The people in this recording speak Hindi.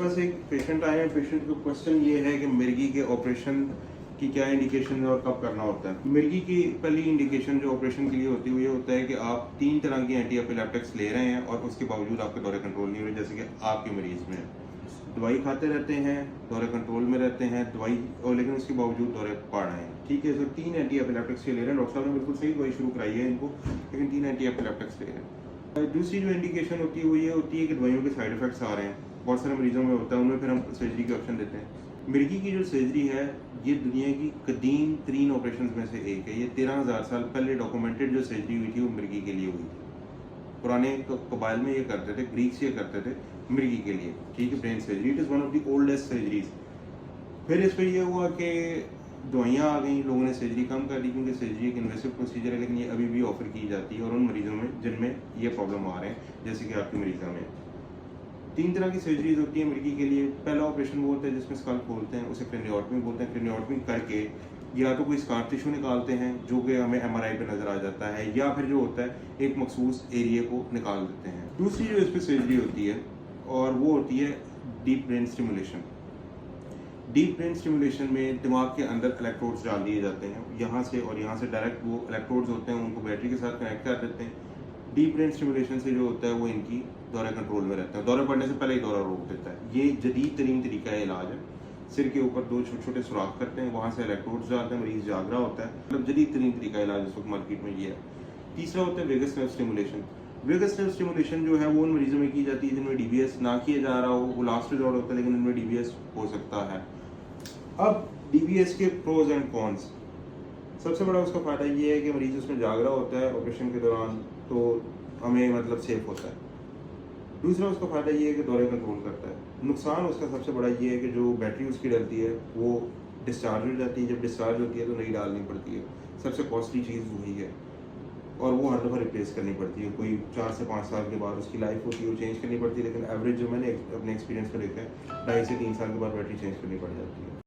पास एक पेशेंट आए हैं। पेशेंट का क्वेश्चन ये है कि मिर्गी के ऑपरेशन की क्या इंडिकेशन है और कब करना होता है। मिर्गी की पहली इंडिकेशन जो ऑपरेशन के लिए होती है वो ये होता है कि आप 3 तरह की एंटी एपिलेप्टिक्स ले रहे हैं और उसके बावजूद आपके दौरे कंट्रोल नहीं हो रहे, जैसे कि आपके मरीज में दवाई खाते रहते हैं, दौरे कंट्रोल में रहते हैं दवाई, और लेकिन उसके बावजूद दौरे पड़ रहे हैं। ठीक है सर, 3 एंटी एपिलेप्टिक्स ले रहे हैं, डॉक्टर साहब ने बिल्कुल सही दवाई शुरू कराई है इनको, लेकिन 3 एंटी एपिलेप्टिक्स ले रहे हैं। दूसरी जो इंडिकेशन होती है वो ये होती है कि दवाइयों के साइड इफेक्ट्स आ रहे हैं, बहुत सारे मरीजों में होता है, उनमें फिर हम सर्जरी के ऑप्शन देते हैं। मिर्गी की जो सर्जरी है ये दुनिया की कदीम तरीन ऑपरेशन में से एक है। ये 13,000 साल पहले डॉक्यूमेंटेड जो सर्जरी हुई थी वो मिर्गी के लिए हुई थी। पुराने कबाइल में ये करते थे, ग्रीक्स ये करते थे मिर्गी के लिए। ठीक है, brain surgery, it is one of the oldest surgeries. फिर इस पर यह हुआ कि दवाइयाँ आ गई, लोगों ने सर्जरी कम कर दी क्योंकि सर्जरी एक इन्वेसिव प्रोसीजर है, लेकिन ये अभी भी ऑफर की जाती है और उन मरीजों में जिनमें ये प्रॉब्लम आ रहे हैं, जैसे कि आपके मरीजों में। 3 तरह की सर्जरीज होती है मिर्गी के लिए। पहला ऑपरेशन वो होता है जिसमें स्कल खोलते हैं, उसे क्रेनियोटमी बोलते हैं। क्रेनियोटमी करके या तो कोई स्कार टिश्यू निकालते हैं जो कि हमें MRI पे नज़र आ जाता है, या फिर जो होता है एक मखसूस एरिया को निकाल देते हैं। दूसरी जो इस पर सर्जरी होती है और वो होती है deep brain stimulation. Deep brain stimulation में दिमाग के अंदर इलेक्ट्रोड्स डाल दिए जाते हैं, यहाँ से और यहाँ से डायरेक्ट वो इलेक्ट्रोड्स होते हैं, उनको बैटरी के साथ कनेक्ट कर देते हैं। डीप ब्रेन स्टिमुलेशन से जो होता है वो इनकी दौरा कंट्रोल में रहता है, दौरे पड़ने से पहले ही दौरा रोक देता है। ये जदीद तरीन तरीका है इलाज है। सिर के ऊपर 2 छोटे छोटे सुराख करते हैं, वहाँ से इलेक्ट्रोड्स डालते हैं, मरीज जाग रहा होता है। मतलब जदीद तरीन तरीका इलाज इस वक्त मार्केट में ये है। तीसरा होता है vagus nerve stimulation. Vagus nerve stimulation जो है वो उन मरीजों में की जाती है जिनमें DBS ना किया जा रहा हो, वो लास्ट रिजॉर्ट होता है, लेकिन उनमें DBS हो सकता है। अब DBS के प्रोज एंड कॉन्स। सबसे बड़ा उसका फायदा ये है कि मरीज उसमें जाग रहा होता है ऑपरेशन के दौरान, तो हमें मतलब सेफ होता है। दूसरा उसका फ़ायदा ये है कि दौरे कंट्रोल करता है। नुकसान उसका सबसे बड़ा ये है कि जो बैटरी उसकी डलती है वो डिस्चार्ज हो जाती है, जब डिस्चार्ज होती है तो नई डालनी पड़ती है। सबसे कॉस्टली चीज़ वही है और वो हर दफ़ा रिप्लेस करनी पड़ती है। कोई 4 से 5 साल के बाद उसकी लाइफ होती है, वो चेंज करनी पड़ती है, लेकिन एवरेज जो मैंने अपने एक्सपीरियंस में देखा है 2.5 से 3 साल के बाद बैटरी चेंज करनी पड़ जाती है।